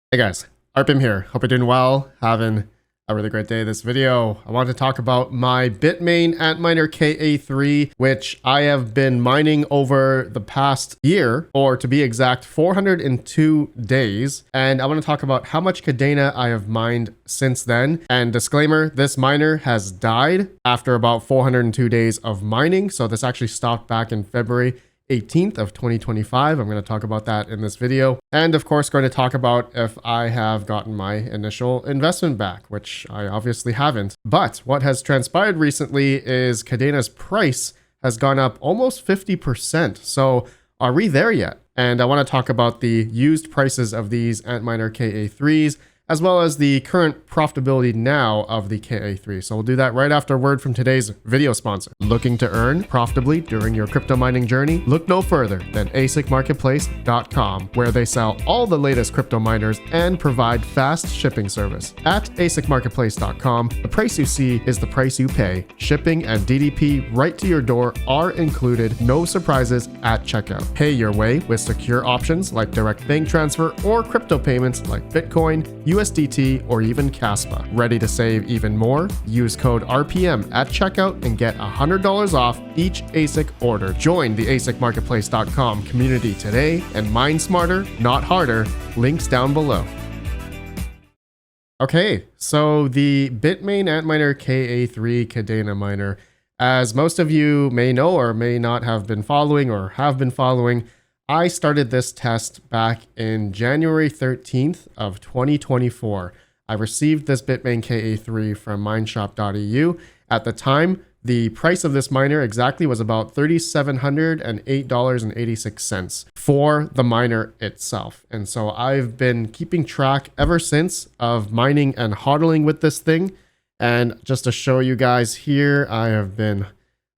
Hey guys, Arpim here. Hope you're doing well, having a really great day. This video, I want to talk about my Bitmain Antminer KA3, which I have been mining over the past year, or to be exact, 402 days. And I want to talk about how much Kadena I have mined since then. And disclaimer, this miner has died after about 402 days of mining. So this actually stopped back in February 18th of 2025. I'm going to talk about that in this video. And of course, going to talk about if I have gotten my initial investment back, which I obviously haven't. But what has transpired recently is Kadena's price has gone up almost 50%. So are we there yet? And I want to talk about the used prices of these Antminer KA3s, as well as the current profitability now of the KA3. So we'll do that right after a word from today's video sponsor. Looking to earn profitably during your crypto mining journey? Look no further than asicmarketplace.com, where they sell all the latest crypto miners and provide fast shipping service. At asicmarketplace.com, the price you see is the price you pay. Shipping and DDP right to your door are included, no surprises at checkout. Pay your way with secure options like direct bank transfer or crypto payments like Bitcoin, USDT, or even Caspa. Ready to save even more? Use code RPM at checkout and get $100 off each ASIC order. Join the asicmarketplace.com community today and mine smarter, not harder. Links down below. Okay, so the Bitmain Antminer KA3 Kadena miner, as most of you may know or may not have been following or have been following, I started this test back in January 13th of 2024. I received this Bitmain KA3 from mineshop.eu. At the time, the price of this miner exactly was about $3,708.86 for the miner itself. And so I've been keeping track ever since of mining and hodling with this thing. And just to show you guys here, I have been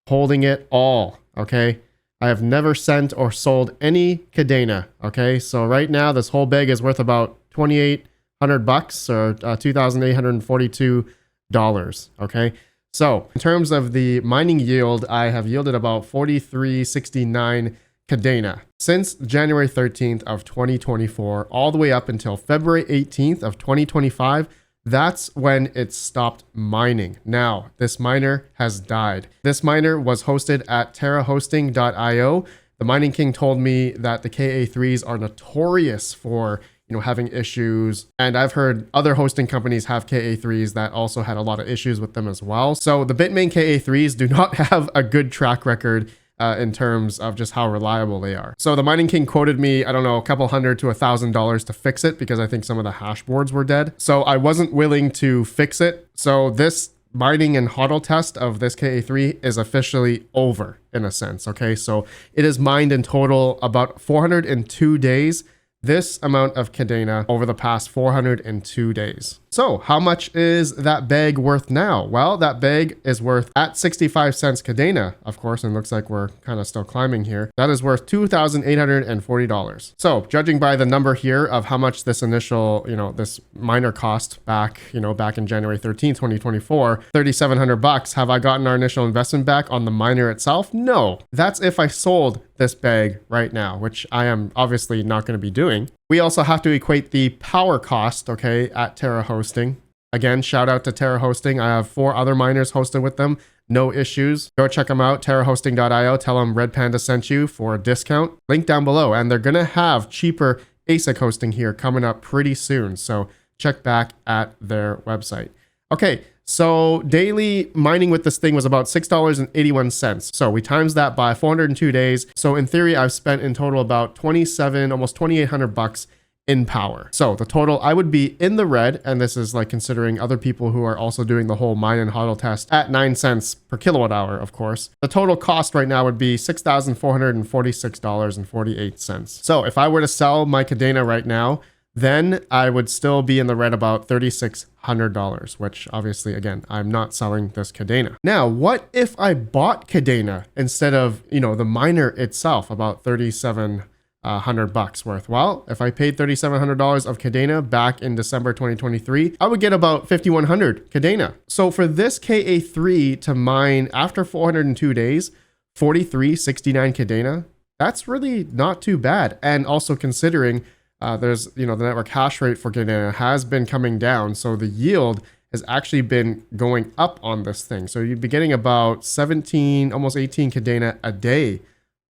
holding it all, okay? I have never sent or sold any Kadena. Okay, so right now this whole bag is worth about $2,800 or $2,842. Okay, so in terms of the mining yield, I have yielded about 43.69 Kadena since January 13th of 2024, all the way up until February 18th of 2025. That's when it stopped mining. Now, this miner has died. This miner was hosted at terrahosting.io. The mining king told me that the KA3s are notorious for, having issues. And I've heard other hosting companies have KA3s that also had a lot of issues with them as well. So the Bitmain KA3s do not have a good track record in terms of just how reliable they are. So the mining king quoted me, I don't know, a couple $100 to $1,000 to fix it because I think some of the hash boards were dead. So I wasn't willing to fix it. So this mining and hodl test of this KA3 is officially over in a sense. Okay, so it is mined in total about 402 days. This amount of Kadena over the past 402 days. So how much is that bag worth now? Well, that bag is worth at 65 cents Kadena, of course, and looks like we're kind of still climbing here. That is worth $2,840. So judging by the number here of how much this initial, this miner cost back, back in January 13th, 2024, $3,700. Have I gotten our initial investment back on the miner itself? No, that's if I sold this bag right now, which I am obviously not going to be doing. We also have to equate the power cost, okay, at Terra Hosting. Again, shout out to Terra Hosting. I have 4 other miners hosted with them. No issues. Go check them out, terrahosting.io. Tell them Red Panda sent you for a discount. Link down below. And they're going to have cheaper ASIC hosting here coming up pretty soon. So check back at their website. Okay, so daily mining with this thing was about $6.81. So we times that by 402 days. So in theory, I've spent in total about almost $2,800 in power. So the total, I would be in the red, and this is like considering other people who are also doing the whole mine and hodl test at 9 cents per kilowatt hour, of course. The total cost right now would be $6,446.48. So if I were to sell my Kadena right now, then I would still be in the red about $3,600, which obviously, again, I'm not selling this Kadena. Now, what if I bought Kadena instead of, the miner itself, about $3,700 worth? Well, if I paid $3,700 of Kadena back in December 2023, I would get about 5,100 Kadena. So for this KA3 to mine after 402 days, 43.69 Kadena, that's really not too bad. And also considering there's, the network hash rate for Kadena has been coming down. So the yield has actually been going up on this thing. So you'd be getting about 17, almost 18 Kadena a day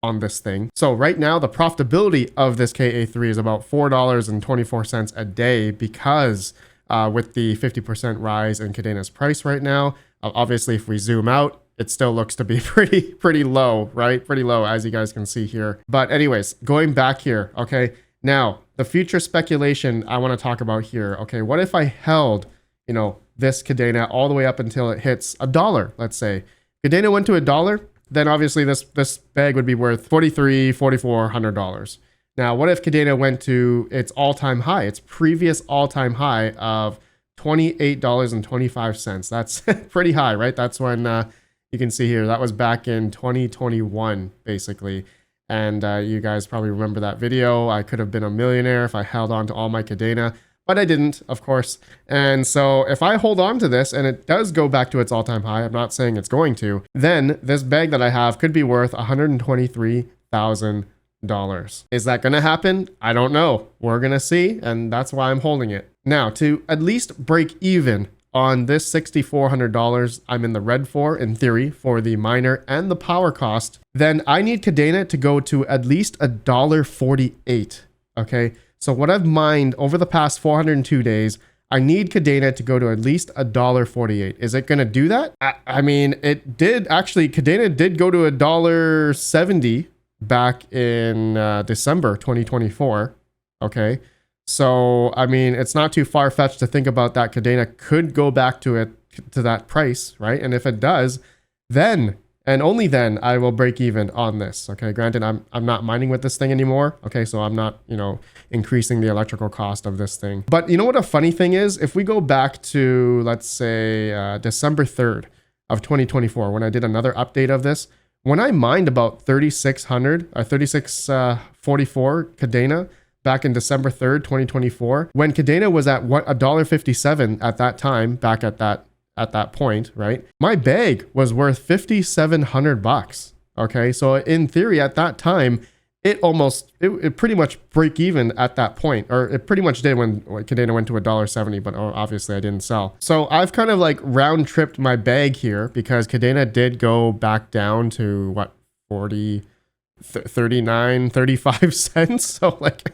on this thing. So right now, the profitability of this KA3 is about $4.24 a day because with the 50% rise in Kadena's price right now, obviously, if we zoom out, it still looks to be pretty low, right? Pretty low, as you guys can see here. But anyways, going back here, okay? Now, the future speculation I want to talk about here, okay? What if I held, this Kadena all the way up until it hits $1, let's say. Kadena went to $1, then obviously this bag would be worth $4,300, $4,400. Now, what if Kadena went to its all-time high, its previous all-time high of $28.25? That's pretty high, right? That's when you can see here, that was back in 2021, basically. And you guys probably remember that video. I could have been a millionaire if I held on to all my Kadena, but I didn't, of course. And so if I hold on to this and it does go back to its all-time high, I'm not saying it's going to, then this bag that I have could be worth $123,000. Is that going to happen? I don't know. We're going to see, and that's why I'm holding it. Now, to at least break even on this $6,400 I'm in the red for, in theory, for the miner and the power cost, then I need Kadena to go to at least $1.48, okay? So what I've mined over the past 402 days, I need Kadena to go to at least $1.48. Is it going to do that? I mean, it did actually, Kadena did go to $1.70 back in December 2024, okay? So, I mean, it's not too far-fetched to think about that Kadena could go back to that price, right? And if it does, then, and only then, I will break even on this, okay? Granted, I'm not mining with this thing anymore, okay? So I'm not, increasing the electrical cost of this thing. But you know what a funny thing is? If we go back to, let's say, December 3rd of 2024, when I did another update of this, when I mined about 3,600 or 3,644 Kadena, back in December 3rd, 2024, when Kadena was at $1.57 at that time, back at that point, right? My bag was worth $5,700. Okay, so in theory, at that time, it pretty much break even at that point, or it pretty much did when Kadena went to $1.70, but obviously I didn't sell. So I've kind of like round tripped my bag here because Kadena did go back down to what, 39, 35 cents. So like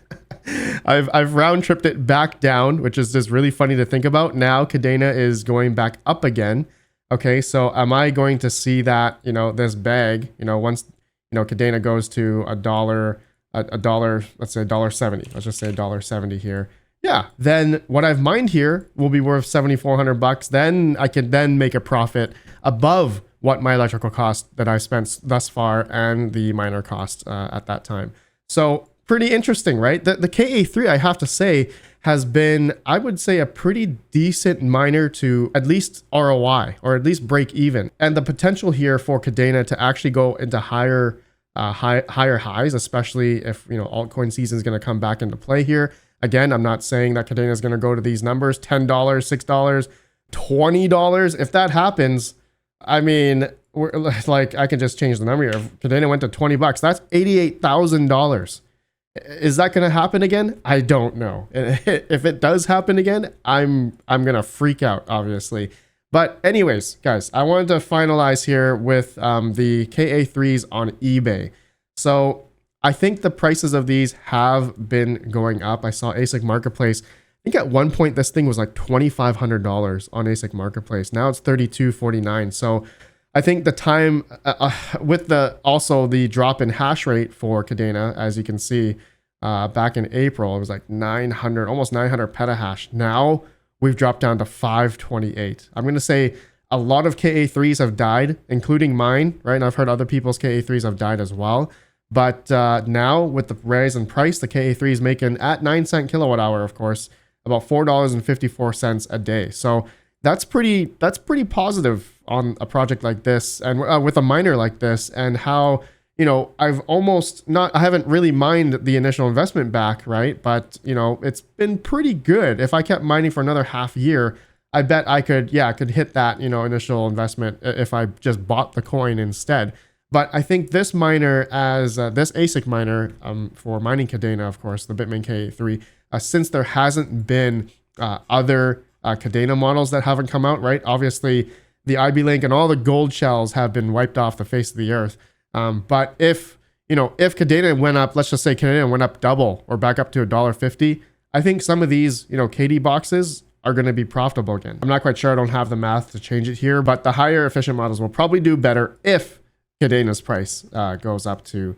I've round tripped it back down, which is just really funny to think about. Now Kadena is going back up again. Okay, so am I going to see that, this bag, once, Kadena goes to a dollar, let's say $1.70. Let's just say $1.70 here. Yeah, then what I've mined here will be worth $7,400. Then I can then make a profit above what my electrical cost that I spent thus far and the miner cost at that time. So pretty interesting, right? The KA3, I have to say, has been, I would say, a pretty decent miner to at least ROI, or at least break even. And the potential here for Kadena to actually go into higher highs, especially if, altcoin season is going to come back into play here. Again, I'm not saying that Kadena is going to go to these numbers, $10, $6, $20. If that happens, I mean, I can just change the number here. If Kadena went to $20, that's $88,000. Is that going to happen again? I don't know. If it does happen again, I'm going to freak out, obviously. But anyways, guys, I wanted to finalize here with the KA3s on eBay. So I think the prices of these have been going up. I saw ASIC Marketplace. I think at one point this thing was like $2,500 on ASIC Marketplace. Now it's $3,249. So I think the time with also the drop in hash rate for Kadena, as you can see, back in April, it was like 900, almost 900 petahash. Now we've dropped down to 528. I'm going to say a lot of KA3s have died, including mine, right? And I've heard other people's KA3s have died as well. But now with the rise in price, the KA3 is making at 9 cent kilowatt hour, of course, about $4.54 a day. So that's pretty positive on a project like this, and with a miner like this, and how, I haven't really mined the initial investment back, right? But, it's been pretty good. If I kept mining for another half year, I bet I could hit that, initial investment if I just bought the coin instead. But I think this miner, as this ASIC miner for mining Kadena, of course, the Bitmain K3, since there hasn't been other Kadena models that haven't come out, right? Obviously, the IB Link and all the gold shells have been wiped off the face of the earth. But if Kadena went up, let's just say Kadena went up double or back up to $1.50, I think some of these, KD boxes are going to be profitable again. I'm not quite sure. I don't have the math to change it here, but the higher efficient models will probably do better if Kadena's price goes up to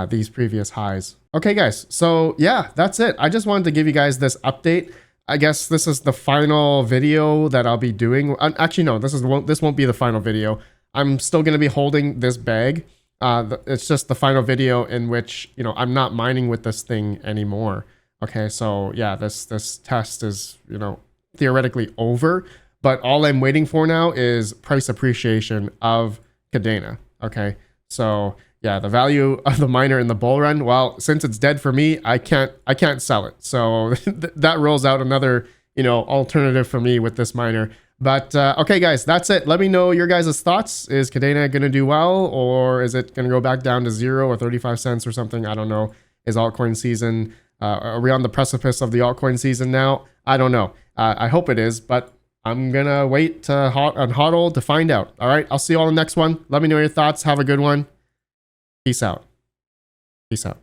these previous highs. Okay, guys. So yeah, that's it. I just wanted to give you guys this update. I guess this is the final video that I'll be doing. Actually, no, this won't be the final video. I'm still going to be holding this bag. It's just the final video in which, I'm not mining with this thing anymore. Okay, so yeah, this test is, theoretically over, but all I'm waiting for now is price appreciation of Kadena. Okay, so yeah, the value of the miner in the bull run, well, since it's dead for me, I can't sell it. So that rolls out another, alternative for me with this miner. But okay, guys, that's it. Let me know your guys' thoughts. Is Kadena going to do well, or is it going to go back down to 0 or 35 cents or something? I don't know. Is altcoin season, are we on the precipice of the altcoin season now? I don't know. I hope it is, but I'm going to wait on HODL to find out. All right, I'll see you all in the next one. Let me know your thoughts. Have a good one. Peace out. Peace out.